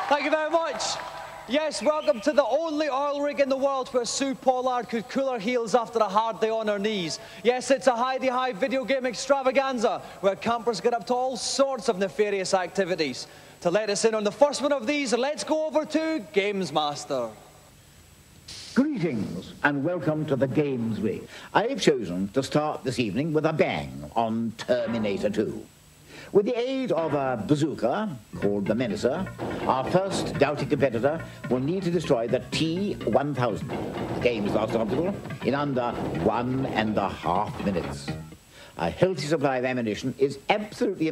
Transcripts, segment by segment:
Thank you very much. Yes, welcome to the only oil rig in the world where Sue Pollard could cool her heels after a hard day on her knees. Yes, it's a high video game extravaganza where campers get up to all sorts of nefarious activities. To let us in on the first one of these, let's go over to GamesMaster. Greetings and welcome to the Games Rig. I've chosen to start this evening with a bang on Terminator 2. With the aid of a bazooka, called the Menacer, our first doughty competitor will need to destroy the T-1000, the game's last obstacle, in under 1.5 minutes. A healthy supply of ammunition is absolutely...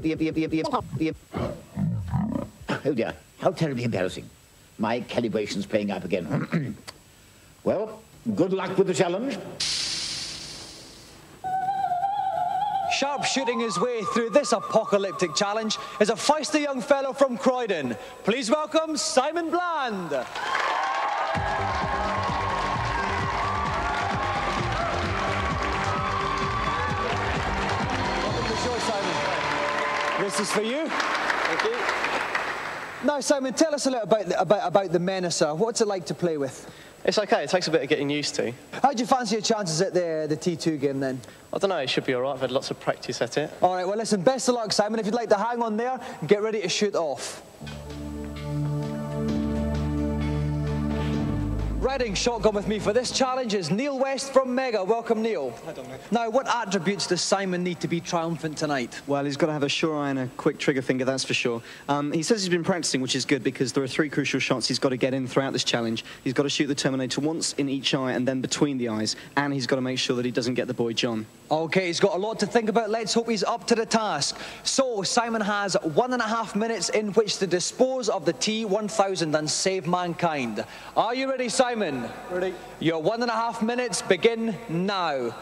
Oh dear, how terribly embarrassing. My calibration's playing up again. Well, good luck with the challenge. Sharp-shooting his way through this apocalyptic challenge is a feisty young fellow from Croydon. Please welcome Simon Bland. Welcome to the show, Simon. This is for you. Thank you. Now, Simon, tell us a little about the Menacer. What's it like to play with? It's okay, it takes a bit of getting used to. How do you fancy your chances at the T2 game then? I don't know, it should be all right. I've had lots of practice at it. All right, well, listen, best of luck, Simon. If you'd like to hang on there, get ready to shoot off. Riding shotgun with me for this challenge is Neil West from Mega. Welcome, Neil. Hi, Dominic. Now, what attributes does Simon need to be triumphant tonight? Well, he's got to have a sure eye and a quick trigger finger, that's for sure. He says he's been practicing, which is good, because there are 3 crucial shots he's got to get in throughout this challenge. He's got to shoot the Terminator once in each eye and then between the eyes, and he's got to make sure that he doesn't get the boy John. OK, he's got a lot to think about. Let's hope he's up to the task. So, Simon has 1.5 minutes in which to dispose of the T-1000 and save mankind. Are you ready, Simon? Ready. Your 1.5 minutes begin now.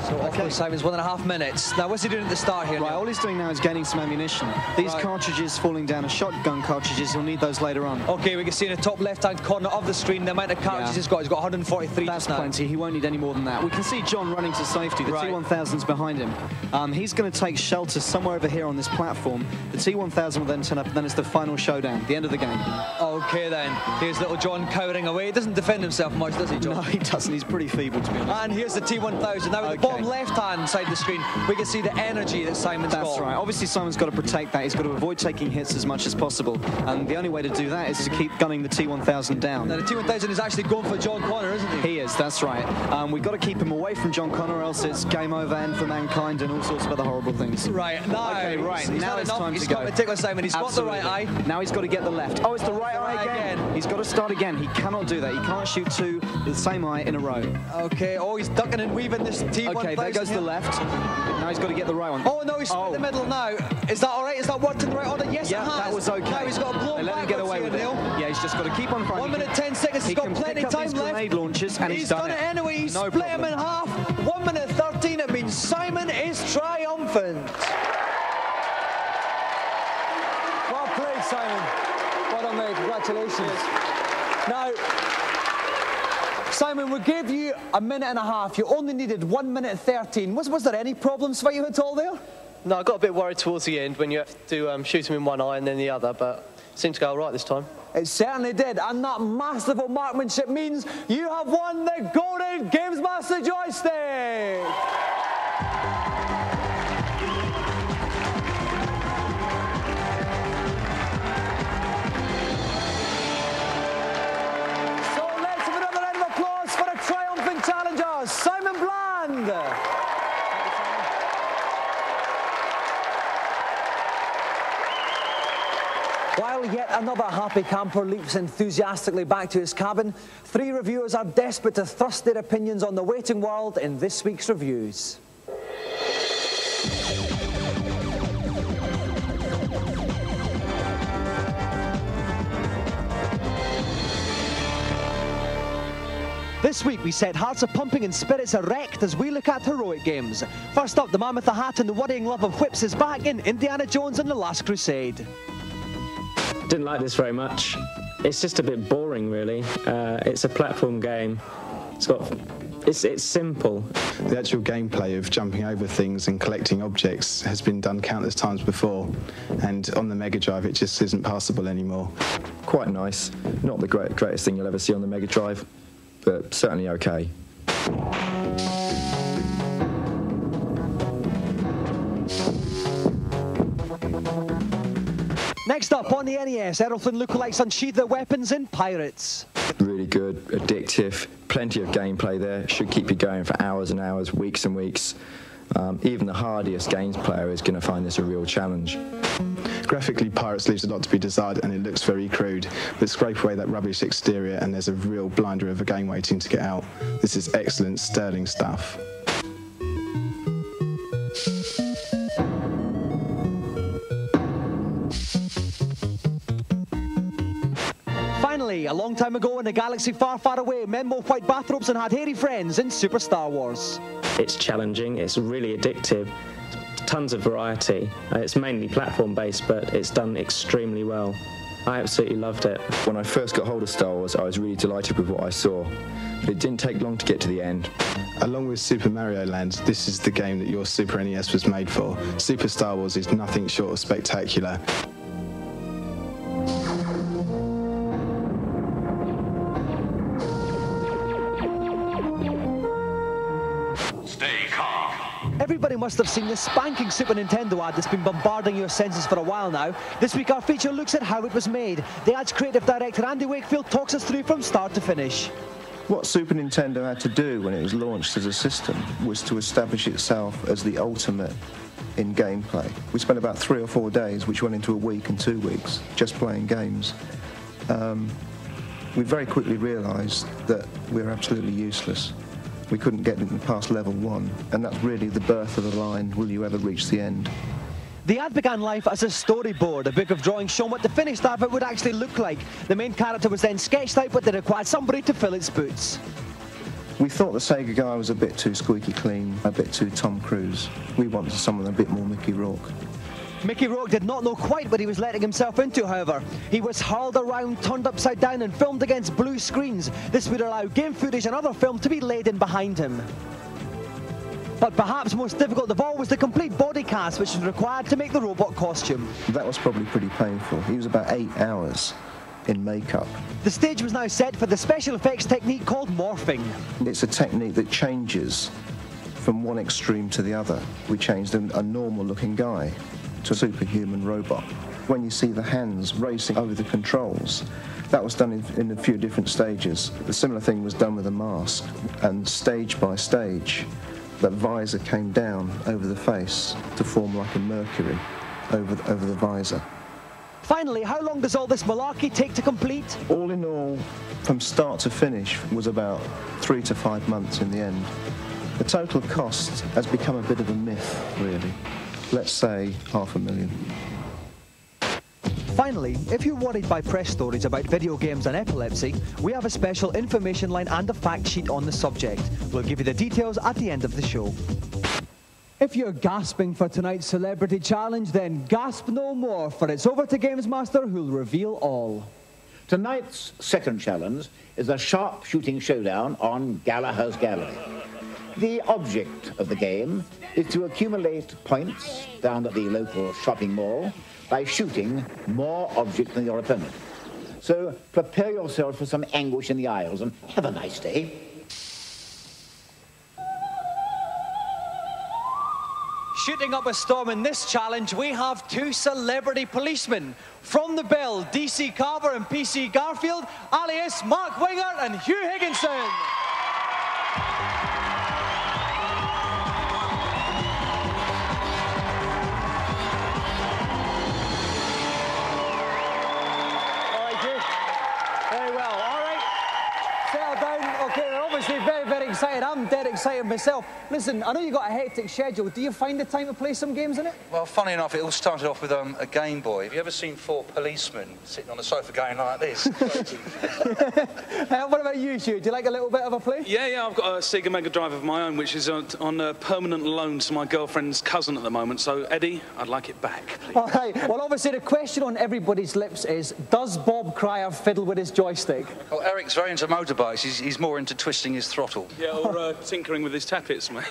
So off with Simon's 1.5 minutes. Now, what's he doing at the start here? Right, Neil? all he's doing now is gaining some ammunition. These cartridges falling down are shotgun cartridges. He'll need those later on. OK, we can see in the top left-hand corner of the screen the amount of cartridges he's got. He's got 143 That's now. plenty. He won't need any more than that. We can see John running to safety. The T-1000's behind him. He's going to take shelter somewhere over here on this platform. The T-1000 will then turn up, and then it's the final showdown, the end of the game. OK, then. Here's little John cowering away. He doesn't defend himself much, does he, John? No, he doesn't. He's pretty feeble, to be honest. And here's the T-1000. Now, at the bottom left-hand side of the screen, we can see the energy that Simon's got. That's right. Obviously, Simon's got to protect that. He's got to avoid taking hits as much as possible. And the only way to do that is to keep gunning the T-1000 down. Now, the T-1000 is actually going for John Connor, isn't he? He is, that's right. We've got to keep him away from John Connor, or else it's game over, end for mankind, and all sorts of other horrible things. Right, now, okay, right. Now it's time to go. He's got a particular Simon. He's got the right eye. Now he's got to get the left. Oh, it's the right eye again. He's got to start again. He cannot do that. He can't shoot 2 with the same eye in a row. Okay, oh, he's ducking and weaving this T-1000. Okay, there goes the left. Now he's got to get the right one. Oh, no, he's in the middle now. Is that all right? Is that worked in the right order? Yes, yeah, it has. that was okay. Now he's got to blow let him get away with it. Yeah, he's just got to keep on fighting. 1 minute 10 seconds. He's got plenty of time left. Grenade launchers, and he's done it anyway. He's split him in half. 1 minute 13. It means Simon is triumphant. Well played, Simon. Well done, mate. Congratulations. Now, Simon, we gave you 1.5 minutes. You only needed 1 minute 13. Was there any problems for you at all there? No, I got a bit worried towards the end when you have to shoot him in one eye and then the other, but it seemed to go all right this time. It certainly did, and that masterful marksmanship means you have won the golden GamesMaster joystick! So let's have another round of applause for the triumphant challenger, While yet another happy camper leaps enthusiastically back to his cabin, 3 reviewers are desperate to thrust their opinions on the waiting world in this week's reviews. This week we set hearts a-pumping and spirits erect as we look at heroic games. First up, the man with the hat and the worrying love of whips is back in Indiana Jones and the Last Crusade. Didn't like this very much. It's just a bit boring, really. It's a platform game. It's simple. The actual gameplay of jumping over things and collecting objects has been done countless times before, and on the Mega Drive it just isn't passable anymore. Quite nice. Not the greatest thing you'll ever see on the Mega Drive, but certainly okay. Next up on the NES, Errolflynn lookalikes unsheath their weapons in Pirates. Really good, addictive, plenty of gameplay there. Should keep you going for hours and hours, weeks and weeks. Even the hardiest games player is going to find this a real challenge. Graphically, Pirates leaves a lot to be desired, and it looks very crude, but scrape away that rubbish exterior and there's a real blinder of a game waiting to get out. This is excellent, sterling stuff. Finally, a long time ago in a galaxy far, far away, men wore white bathrobes and had hairy friends in Super Star Wars. It's challenging, it's really addictive, tons of variety. It's mainly platform-based, but it's done extremely well. I absolutely loved it. When I first got hold of Star Wars, I was really delighted with what I saw, but it didn't take long to get to the end. Along with Super Mario Land, this is the game that your Super NES was made for. Super Star Wars is nothing short of spectacular. Everybody must have seen this spanking Super Nintendo ad that's been bombarding your senses for a while now. This week our feature looks at how it was made. The ad's creative director Andy Wakefield talks us through from start to finish. What Super Nintendo had to do when it was launched as a system was to establish itself as the ultimate in gameplay. We spent about 3 or 4 days, which went into a week and 2 weeks, just playing games. We very quickly realised that we were absolutely useless. We couldn't get past level 1, and that's really the birth of the line, will you ever reach the end? The ad began life as a storyboard, a book of drawings showing what the finished advert would actually look like. The main character was then sketched out, but they required somebody to fill its boots. We thought the Sega guy was a bit too squeaky clean, a bit too Tom Cruise. We wanted someone a bit more Mickey Rourke. Mickey Rourke did not know quite what he was letting himself into, however. He was hurled around, turned upside down and filmed against blue screens. This would allow game footage and other film to be laid in behind him. But perhaps most difficult of all was the complete body cast which was required to make the robot costume. That was probably pretty painful. He was about 8 hours in makeup. The stage was now set for the special effects technique called morphing. It's a technique that changes from one extreme to the other. We changed a normal-looking guy to a superhuman robot. When you see the hands racing over the controls, that was done in a few different stages. The similar thing was done with a mask, and stage by stage, the visor came down over the face to form like a Mercury over the visor. Finally, how long does all this malarkey take to complete? All in all, from start to finish, was about 3 to 5 months in the end. The total cost has become a bit of a myth, really. Let's say $500,000. Finally, if you're worried by press stories about video games and epilepsy, we have a special information line and a fact sheet on the subject. We'll give you the details at the end of the show. If you're gasping for tonight's celebrity challenge, then gasp no more, for it's over to GamesMaster, who'll reveal all. Tonight's second challenge is a sharp-shooting showdown on Gallagher's Gallery. The object of the game is to accumulate points down at the local shopping mall by shooting more objects than your opponent. So prepare yourself for some anguish in the aisles and have a nice day. Shooting up a storm in this challenge, we have 2 celebrity policemen. From the Bell, DC Carver and PC Garfield, alias Mark Wingett and Huw Higginson. very, very excited. I'm dead excited myself. Listen, I know you've got a hectic schedule. Do you find the time to play some games in it? Well, funny enough, it all started off with a Game Boy. Have you ever seen 4 policemen sitting on a sofa going like this? What about you, Hugh? Do you like a little bit of a play? Yeah, I've got a Sega Mega Drive of my own, which is on a permanent loan to my girlfriend's cousin at the moment. So, Eddie, I'd like it back, please. All right. Well, obviously, the question on everybody's lips is, does Bob Cryer fiddle with his joystick? Well, Eric's very into motorbikes. He's more into twisting his throttle. Yeah, or tinkering with his tappets, mate.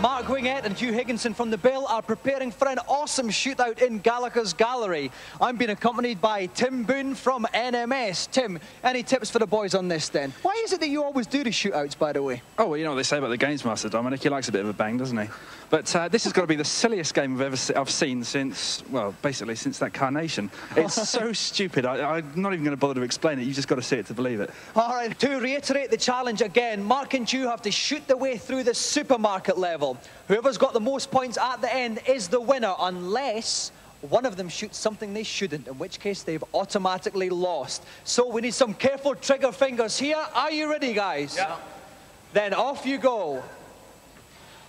Mark Wingett and Huw Higginson from the Bill are preparing for an awesome shootout in Gallagher's Gallery. I'm being accompanied by Tim Boone from NMS. Tim, any tips for the boys on this then? Why is it that you always do the shootouts, by the way? Oh, well, you know what they say about the GamesMaster, Dominic. He likes a bit of a bang, doesn't he? But this has got to be the silliest game I've seen since, well, basically since that Carnation. It's so stupid. I'm not even going to bother to explain it. You've just got to see it to believe it. All right, to reiterate the challenge again, Mark and Hugh have to shoot their way through the supermarket level. Whoever's got the most points at the end is the winner, unless one of them shoots something they shouldn't, in which case they've automatically lost. So we need some careful trigger fingers here. Are you ready, guys? Yeah. Then off you go.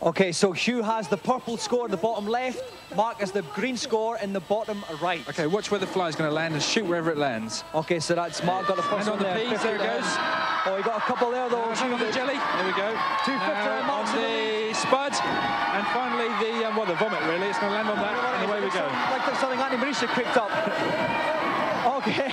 Okay, so Hugh has the purple score in the bottom left. Mark has the green score in the bottom right. Okay, watch where the fly's going to land and shoot wherever it lands. Okay, so that's Mark got the first And on one the there. peas, there it goes. Oh, he got a couple there, though. Hang on the jelly. There we go. 250 on Mark's on the spud. And finally the, well, the vomit, really. It's going to land on that, and away we go. Like there's something Andy Marisha picked up. Okay.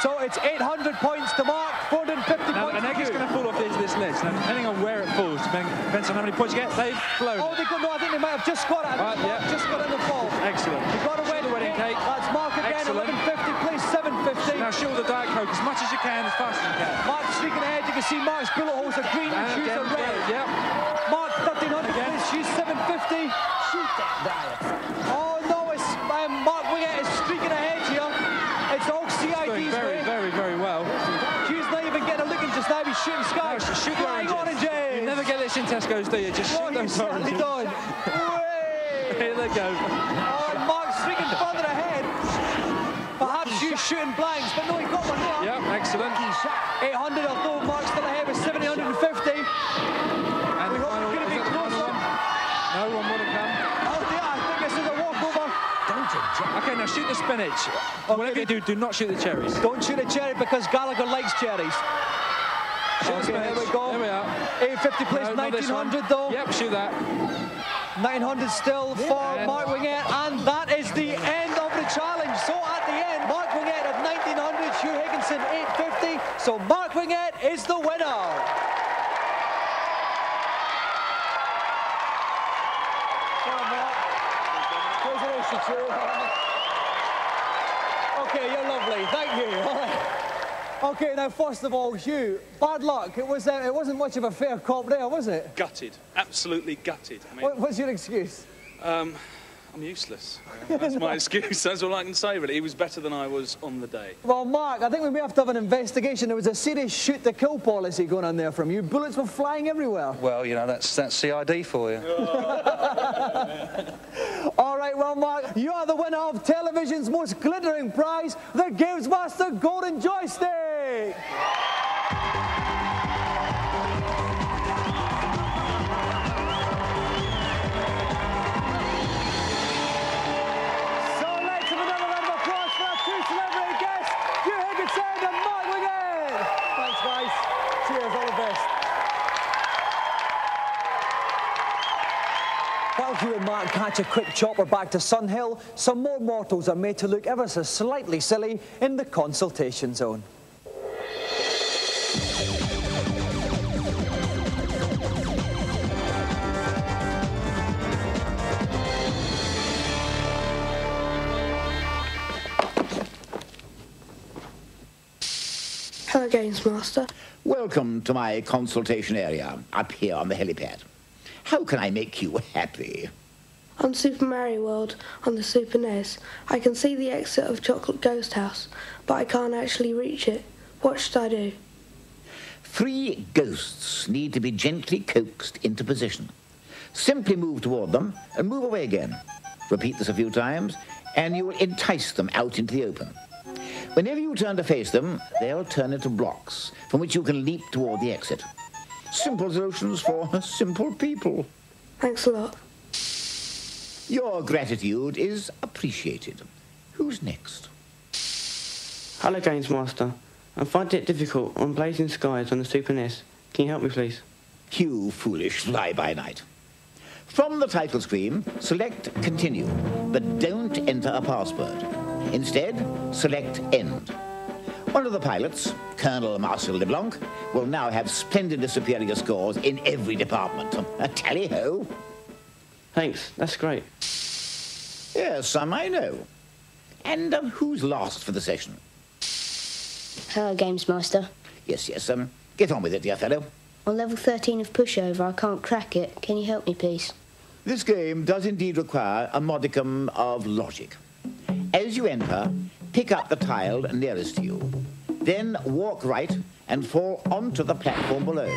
So it's 800 points to Mark, 450 now, points an egg is going to fall off this list. Now, depending on where it falls, depends on how many points you get, they've flown. Oh, they got, no, I think they might have just got it. Yeah. Just got it in the fall. Excellent. You got a wedding cake. That's Mark again, Excellent. 1150, please 750. Now shoot the Diet Coke as much as you can, as fast as you can. Mark's streaking ahead. You can see Mark's bullet holes are green and shoes are red. Yep. Mark 1300, please, shoes 750. Shoot that diet. Oh no, it's Mark Wingett is streaking ahead here. It's all CID's way. Very well. Hugh's not even getting a look in just now. He's shooting sky. No, shoot the oranges. You never get this in Tesco's, do you? Just shoot those oranges. Done. Here they go. Oh, Mark's streaking further ahead. Perhaps Hugh's shooting blanks, but no, he got one there. Yep, excellent. 800, although Mark's still ahead with 750. And we hope we're going to be closer. No, one more to come. Oh dear, I think this is a walkover. Okay, now shoot the spinach. Okay, whatever you do not shoot the cherries. Don't shoot a cherry because Gallagher likes cherries. Shoot the spinach. There we go. There we are. 850 plays, No, 1900 though. Yep, shoot that. 900 still for Mark Wingett, and that is the end of the challenge. So at the end, Mark Wingett at 1900, Huw Higginson 850. So Mark Wingett is the winner. Okay, you're lovely. Thank you. All right. Okay, now first of all, Hugh, bad luck. It wasn't much of a fair cop there, was it? Gutted. Absolutely gutted. I mean, What's your excuse? I'm useless. That's my excuse. That's all I can say, really. He was better than I was on the day. Well, Mark, I think we may have to have an investigation. There was a serious shoot-to-kill policy going on there from you. Bullets were flying everywhere. Well, you know, that's CID for you. All right, well, Mark, you are the winner of television's most glittering prize, the GamesMaster Golden Joystick. While Hugh and Mark catch a quick chopper back to Sunhill, some more mortals are made to look ever so slightly silly in the consultation zone. Hello, GamesMaster. Welcome to my consultation area up here on the helipad. How can I make you happy? On Super Mario World on the Super NES, I can see the exit of Chocolate Ghost House, but I can't actually reach it. What should I do? 3 ghosts need to be gently coaxed into position. Simply move toward them and move away again. Repeat this a few times, and you will entice them out into the open. Whenever you turn to face them, they'll turn into blocks from which you can leap toward the exit. Simple solutions for simple people. Thanks a lot. Your gratitude is appreciated. Who's next? Hello, GamesMaster. I'm finding it difficult on Blazing Skies on the Super NES. Can you help me, please? You foolish fly-by-night. From the title screen, select Continue, but don't enter a password. Instead, select End. One of the pilots, Colonel Marcel LeBlanc, will now have splendidly superior scores in every department. Tally-ho! Thanks, that's great. Yes, some I know. And who's last for the session? Hello, GamesMaster. Yes, get on with it, dear fellow. On level 13 of Pushover, I can't crack it. Can you help me, please? This game does indeed require a modicum of logic. As you enter, pick up the tile nearest to you. Then walk right and fall onto the platform below,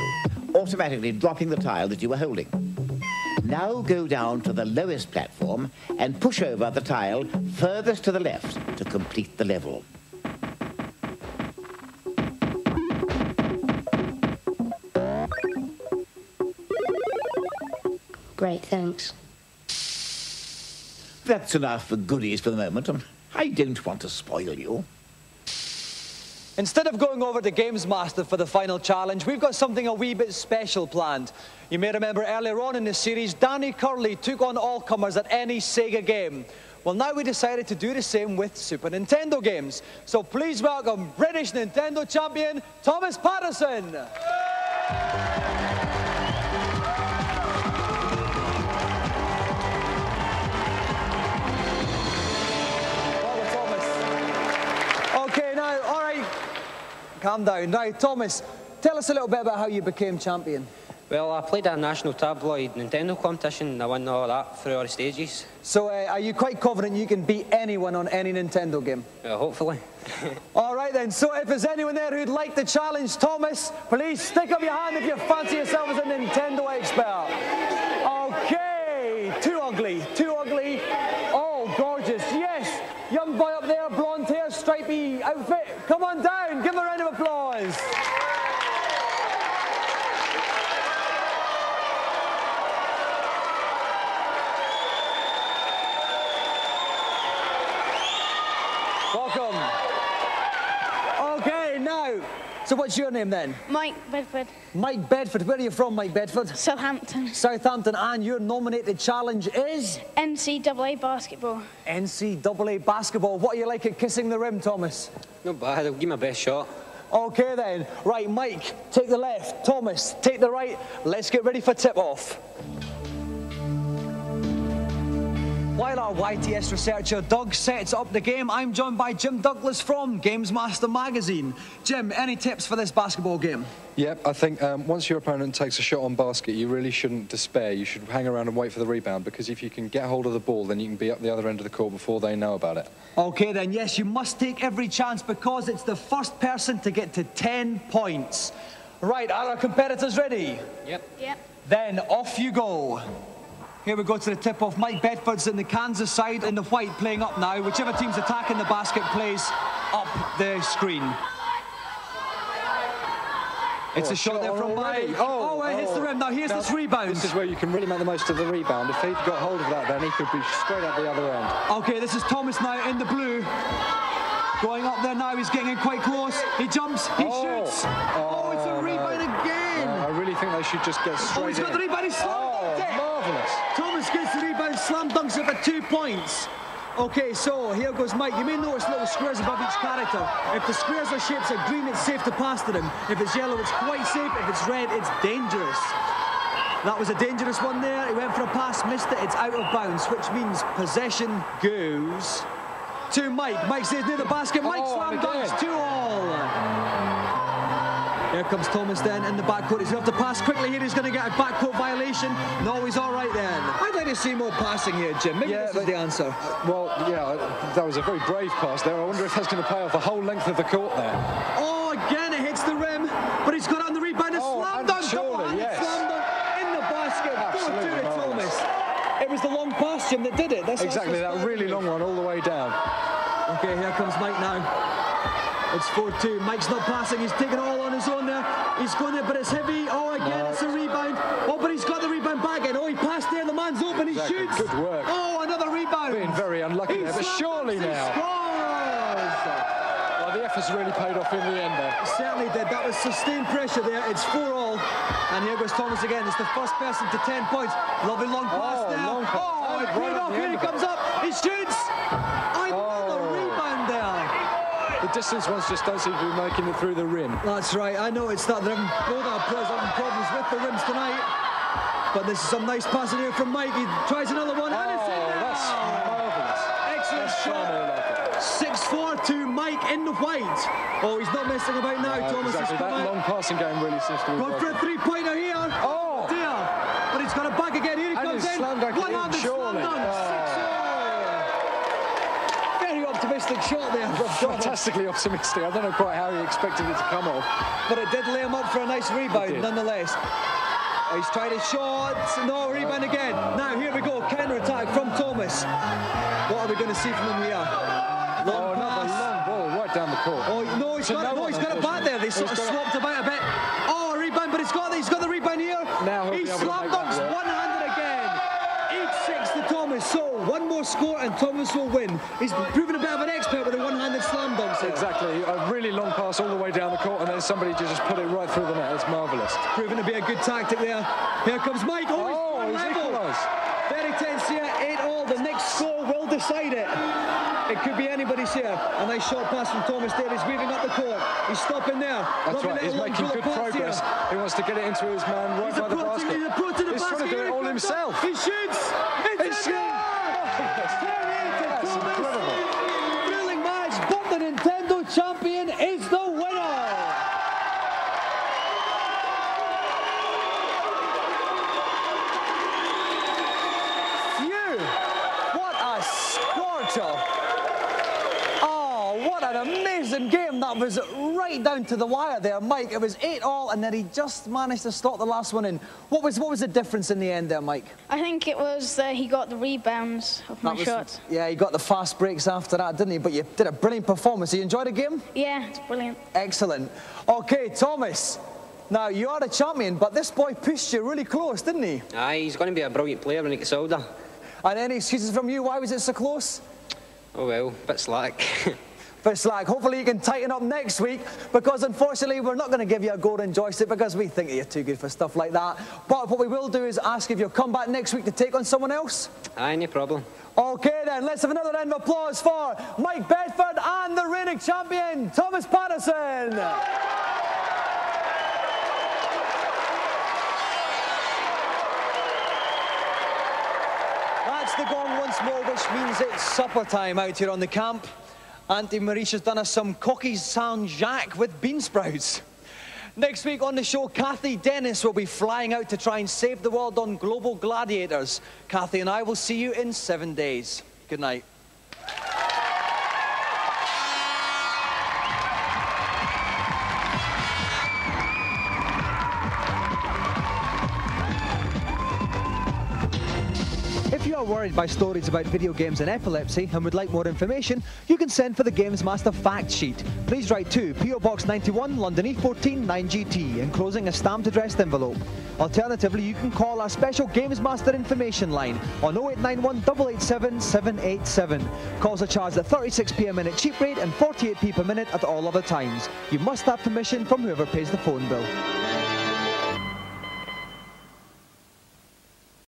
automatically dropping the tile that you were holding. Now go down to the lowest platform and push over the tile furthest to the left to complete the level. Great, thanks. That's enough goodies for the moment. I don't want to spoil you. Instead of going over to GamesMaster for the final challenge, we've got something a wee bit special planned. You may remember earlier on in the series, Danny Curley took on all comers at any Sega game. Well, now we decided to do the same with Super Nintendo games. So please welcome British Nintendo champion, Thomas Patterson. Calm down. Right, Thomas, tell us a little bit about how you became champion. Well, I played a national tabloid Nintendo competition and I won all that through all the stages. So are you quite confident you can beat anyone on any Nintendo game? Hopefully. All right then, so if there's anyone there who'd like to challenge Thomas, please stick up your hand if you fancy yourself as a Nintendo expert. Okay, too ugly. Oh, gorgeous, yes. Young boy up there, blonde hair, stripy outfit. Come on down, give him a round of applause. Welcome. Okay, now, so what's your name then? Mike Bedford. Mike Bedford. Where are you from, Mike Bedford? Southampton. Southampton, and your nominated challenge is? NCAA basketball. NCAA basketball. What are you like at kissing the rim, Thomas? Not bad, I'll give my best shot. Okay then. Right, Mike, take the left. Thomas, take the right. Let's get ready for tip-off. While our YTS researcher Doug sets up the game, I'm joined by Jim Douglas from GamesMaster magazine. Jim, any tips for this basketball game? Yep, I think once your opponent takes a shot on basket, you really shouldn't despair. You should hang around and wait for the rebound, because if you can get hold of the ball, then you can be up the other end of the court before they know about it. Okay then, yes, you must take every chance because it's the first person to get to 10 points. Right, are our competitors ready? Yep. Then off you go. Here we go to the tip-off. Mike Bedford's in the Kansas side in the white playing up now. Whichever team's attacking the basket plays up the screen. It's a shot there from Mike. Oh, it hits the rim. Now here's this rebound. This is where you can really make the most of the rebound. If he'd got hold of that, then he could be straight at the other end. Okay, this is Thomas now in the blue. Going up there now, he's getting in quite close. He jumps, he shoots. Oh, it's a rebound again. I really think they should just get straight in. He's got the rebound, he's slam-dunked it. Marvellous. Thomas gets the rebound, slam dunks it for 2 points. Okay, so here goes Mike. You may notice little squares above each character. If the squares or shapes are green, it's safe to pass to them. If it's yellow, it's quite safe. If it's red, it's dangerous. That was a dangerous one there. He went for a pass, missed it. It's out of bounds, which means possession goes to Mike. Mike stays near the basket. Mike slam dunks 2-all. Here comes Thomas then in the backcourt. He's going to have to pass quickly here. He's going to get a backcourt violation. No, he's all right then. I'd like to see more passing here, Jim. Maybe this is the answer. Well, yeah, that was a very brave pass there. I wonder if that's going to pay off the whole length of the court there. Oh, again, it hits the rim, but he's got on the Absolutely 4-2 to marvellous. Thomas. It was the long pass, Jim, that did it. That's Exactly, that really long one all the way down. Okay, here comes Mike now. It's 4-2. Mike's not passing. He's taking it all on his own there. He's going there, but it's heavy. Oh, again, it's a rebound. Oh, but he's got the rebound back in. Oh, he passed there. The man's open. He shoots. Good work. Oh, another rebound. Being very unlucky there, but surely now. Well, the effort's really paid off in the end there. Certainly did. That was sustained pressure there. It's 4-all. And here goes Thomas again. It's the first person to 10 points. Lovely long pass there. Long pass. Oh, it paid off. Here he comes up. He shoots. Another rebound there. The distance ones just don't seem to be making it through the rim. That's right. I know it's that. They're both having problems with the rims tonight. But this is some nice passing here from Mike. He tries another one. And it's in there. That's marvellous. Excellent shot. 6-4 to Mike in the white. Oh, he's not messing about now. Thomas exactly. has come That out. long passing game really seems to be Gone for a three-pointer here. Oh! Dear. But he's got it back again. Here he comes in. Slam dunk it in, surely. Very optimistic shot there. Fantastically optimistic. I don't know quite how he expected it to come off. But it did lay him up for a nice rebound nonetheless. He's tried a shot. No, rebound again. Now, here we go. Counter-attack from Thomas. What are we going to see from him here? Long pass. Long ball right down the court. Oh, no, he's got it back there. They sort of swapped about a bit. Oh, a rebound, but he's got the rebound here. Now he slam dunks one-handed again. 8-6 to Thomas. So, one more score and Thomas will win. He's proven a bit of an expert with the one-handed slam dunks here. Exactly. A really long pass all the way down the court and then somebody just put it right through the net. It's marvellous. Proven to be a good tactic there. Here comes Mike. Oh, he's equalised. Very tense here. 8-all. The next score will decide it. It could be anybody's here. A nice short pass from Thomas there. He's weaving up the court. He's stopping there. That's right. He's making good progress. He wants to get it into his man right by the basket. He's trying to do it all himself. He shoots. It's in there. That's incredible. Thrilling match, but the Nintendo champion is the winner. Phew! What a scorcher! Oh, what an amazing game! That was right down to the wire there, Mike. It was 8-all, and then he just managed to slot the last one in. What was the difference in the end there, Mike? I think it was he got the rebounds of my shots. Yeah, he got the fast breaks after that, didn't he? But you did a brilliant performance. You enjoyed the game? Yeah, it's brilliant. Excellent. Okay, Thomas. Now, you are the champion, but this boy pushed you really close, didn't he? Aye, he's going to be a brilliant player when he gets older. And any excuses from you? Why was it so close? Oh well, bit slack. Bit slack. Hopefully you can tighten up next week, because unfortunately we're not going to give you a golden joystick because we think that you're too good for stuff like that. But what we will do is ask if you'll come back next week to take on someone else. Aye, no problem. Okay then, let's have another round of applause for Mike Bedford and the reigning champion, Thomas Patterson. That's the gong once more, which means it's supper time out here on the camp. Auntie Marisha's done us some coquille Saint-Jacques with bean sprouts. Next week on the show, Kathy Dennis will be flying out to try and save the world on Global Gladiators. Kathy and I will see you in 7 days. Good night. If you are worried by stories about video games and epilepsy and would like more information, you can send for the GamesMaster fact sheet. Please write to PO Box 91, London E14 9GT, enclosing a stamped addressed envelope. Alternatively, you can call our special GamesMaster information line on 0891 887 787. Calls are charged at 36p a minute cheap rate and 48p per minute at all other times. You must have permission from whoever pays the phone bill.